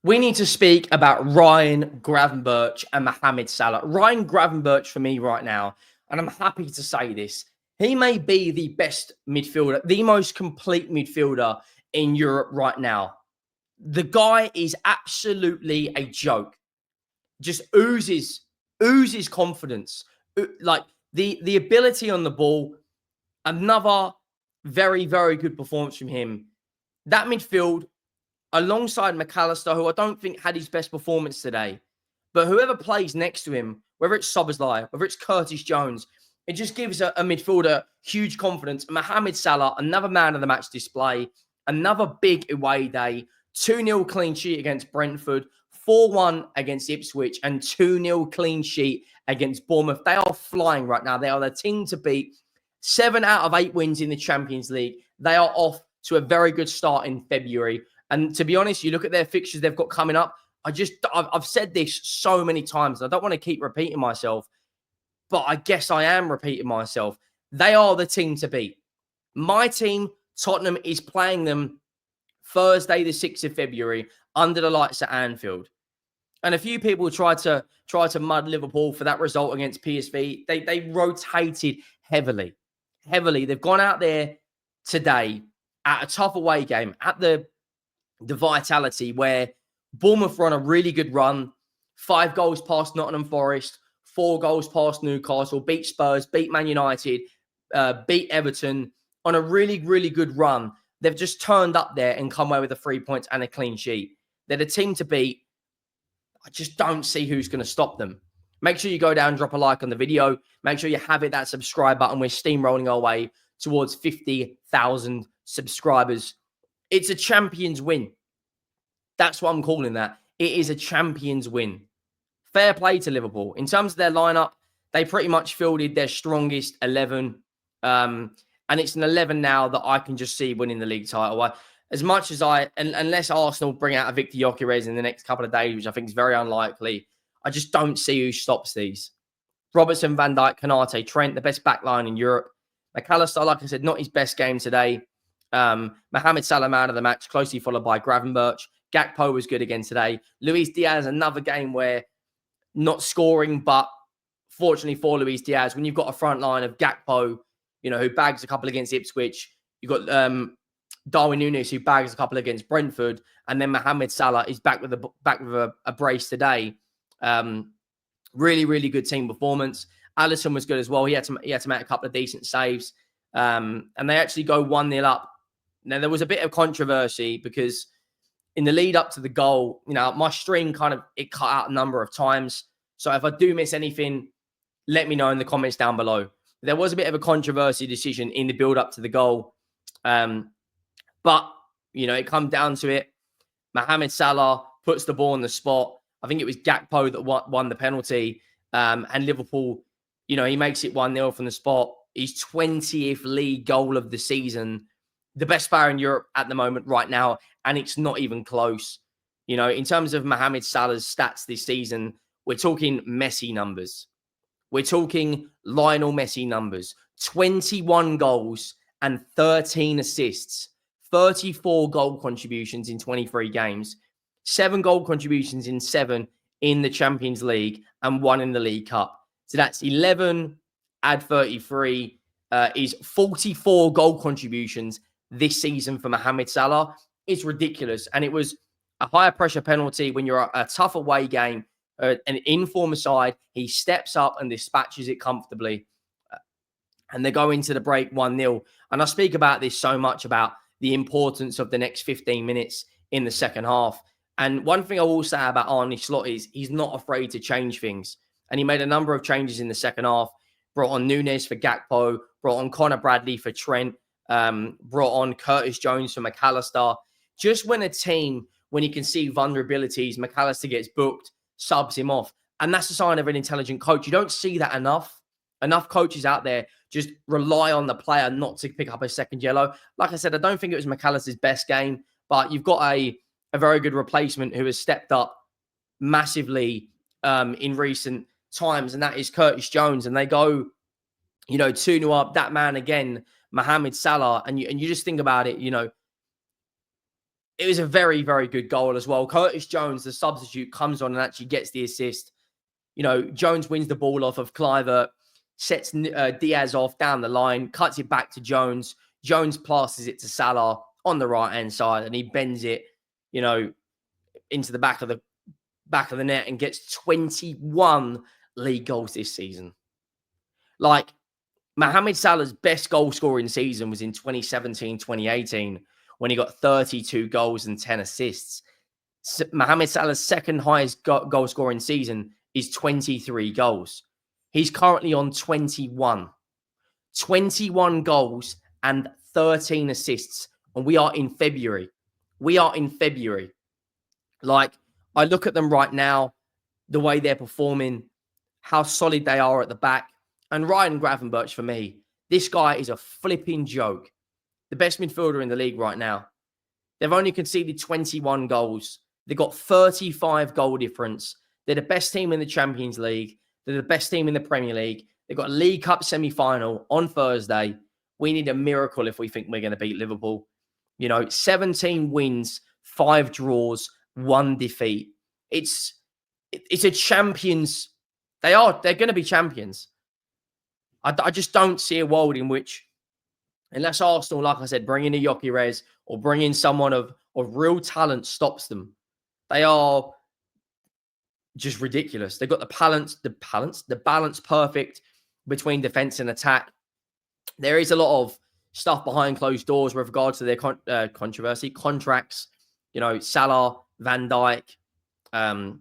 We need to speak about Ryan Gravenburch and Mohammed Salah. Ryan Gravenburch for me right now, and I'm happy to say this, he may be the best midfielder, the most complete midfielder in Europe right now. The guy is absolutely a joke. Just oozes confidence. Like the ability on the ball. Another very, very good performance from him. That midfield, alongside McAllister, who I don't think had his best performance today. But whoever plays next to him, whether it's Szoboszlai, whether it's Curtis Jones, it just gives a midfielder huge confidence. Mohammed Salah, another man of the match display, another big away day, 2-0 clean sheet against Brentford, 4-1 against Ipswich, and 2-0 clean sheet against Bournemouth. They are flying right now. They are the team to beat. 7 out of 8 wins in the Champions League. They are off to a very good start in February. And to be honest, you look at their fixtures they've got coming up. I've said this so many times. I don't want to keep repeating myself, but I guess I am repeating myself. They are the team to beat. My team, Tottenham, is playing them Thursday, the 6th of February, under the lights at Anfield. And a few people tried to mud Liverpool for that result against PSV. They rotated heavily. They've gone out there today at a tough away game at the Vitality, where Bournemouth run a really good run, 5 goals past Nottingham Forest, 4 goals past Newcastle, beat Spurs, beat Man United, beat Everton on a really, really good run. They've just turned up there and come away with the 3 points and a clean sheet. They're the team to beat. I just don't see who's going to stop them. Make sure you go down, drop a like on the video. Make sure you have that subscribe button. We're steamrolling our way towards 50,000 subscribers. It's a champion's win. That's what I'm calling that. It is a champion's win. Fair play to Liverpool. In terms of their lineup, they pretty much fielded their strongest 11. And it's an 11 now that I can just see winning the league title. As much as unless Arsenal bring out a Victor Gyökeres in the next couple of days, which I think is very unlikely, I just don't see who stops these. Robertson, Van Dijk, Konate, Trent, the best backline in Europe. McAllister, like I said, not his best game today. Mohammed Salah, man of the match, closely followed by Gravenburch. Gakpo was good again today. Luis Diaz, another game where not scoring, but fortunately for Luis Diaz, when you've got a front line of Gakpo, who bags a couple against Ipswich, you've got Darwin Núñez, who bags a couple against Brentford, and then Mohammed Salah is back with a brace today. Really, really good team performance. Alisson was good as well. He had to make a couple of decent saves, and they actually go 1-0 up. Now, there was a bit of controversy because in the lead up to the goal, my stream it cut out a number of times. So if I do miss anything, let me know in the comments down below. There was a bit of a controversy decision in the build up to the goal. But, it comes down to it. Mohammed Salah puts the ball on the spot. I think it was Gakpo that won the penalty. And Liverpool, he makes it 1-0 from the spot. His 20th league goal of the season. The best player in Europe at the moment right now, and it's not even close. In terms of Mohammed Salah's stats this season, we're talking Messi numbers. We're talking Lionel Messi numbers. 21 goals and 13 assists. 34 goal contributions in 23 games. 7 goal contributions in 7 in the Champions League and 1 in the League Cup. So that's 11, add 33, is 44 goal contributions this season for Mohammed Salah. It's ridiculous. And it was a higher pressure penalty when you're a tough away game, an in-form side. He steps up and dispatches it comfortably. And they go into the break 1-0. And I speak about this so much, about the importance of the next 15 minutes in the second half. And one thing I will say about Arne Slot is he's not afraid to change things. And he made a number of changes in the second half. Brought on Núñez for Gakpo. Brought on Connor Bradley for Trent. Brought on Curtis Jones for McAllister. Just when you can see vulnerabilities, McAllister gets booked, subs him off. And that's a sign of an intelligent coach. You don't see that enough. Enough coaches out there just rely on the player not to pick up a second yellow. Like I said, I don't think it was McAllister's best game, but you've got a very good replacement who has stepped up massively in recent times, and that is Curtis Jones. And they go, 2-0 up. That man again, Mohammed Salah, and you just think about it, it was a very, very good goal as well. Curtis Jones, the substitute, comes on and actually gets the assist. You know, Jones wins the ball off of Clivert, sets Diaz off down the line, cuts it back to Jones. Jones passes it to Salah on the right-hand side, and he bends it, you know, into the back of the net and gets 21 league goals this season. Like, Mohammed Salah's best goal scoring season was in 2017-2018 when he got 32 goals and 10 assists. Mohammed Salah's second highest goal scoring season is 23 goals. He's currently on 21. 21 goals and 13 assists. And we are in February. Like, I look at them right now, the way they're performing, how solid they are at the back. And Ryan Gravenburch, for me, this guy is a flipping joke. The best midfielder in the league right now. They've only conceded 21 goals. They've got 35 goal difference. They're the best team in the Champions League. They're the best team in the Premier League. They've got a League Cup semi-final on Thursday. We need a miracle if we think we're going to beat Liverpool. You know, 17 wins, 5 draws, 1 defeat. It's a champions. They're going to be champions. I just don't see a world in which, unless Arsenal, like I said, bring in a Gyökeres or bring in someone of real talent stops them. They are just ridiculous. They've got the balance perfect between defense and attack. There is a lot of stuff behind closed doors with regards to their contracts. You know, Salah, Van Dijk, and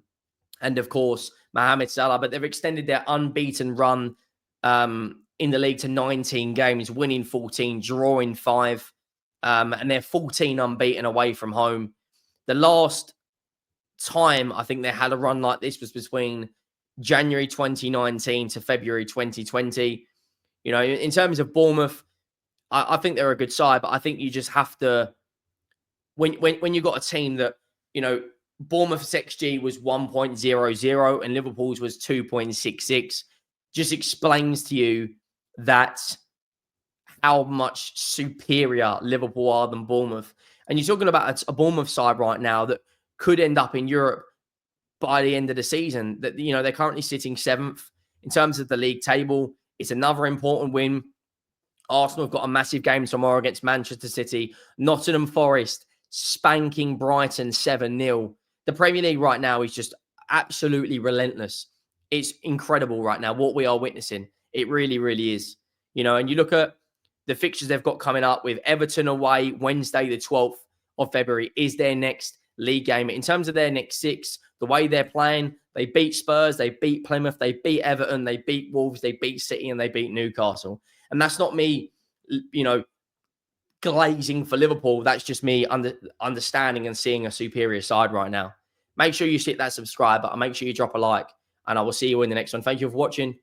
of course Mohammed Salah. But they've extended their unbeaten run in the league to 19 games, winning 14, drawing 5, and they're 14 unbeaten away from home. The last time I think they had a run like this was between January 2019 to February 2020. You know, in terms of Bournemouth, I think they're a good side, but I think you just have to, when you've got a team that, you know, Bournemouth's XG was 1.00 and Liverpool's was 2.66, just explains to you that how much superior Liverpool are than Bournemouth. And you're talking about a Bournemouth side right now that could end up in Europe by the end of the season. That, you know, they're currently sitting 7th in terms of the league table. It's another important win. Arsenal have got a massive game tomorrow against Manchester City. Nottingham Forest spanking Brighton 7-0. The Premier League right now is just absolutely relentless. It's incredible right now what we are witnessing. It really, really is. You know, and you look at the fixtures they've got coming up with Everton away Wednesday, the 12th of February is their next league game. In terms of their next 6, the way they're playing, they beat Spurs, they beat Plymouth, they beat Everton, they beat Wolves, they beat City, and they beat Newcastle. And that's not me, you know, glazing for Liverpool. That's just me understanding and seeing a superior side right now. Make sure you hit that subscribe button. Make sure you drop a like, and I will see you in the next one. Thank you for watching.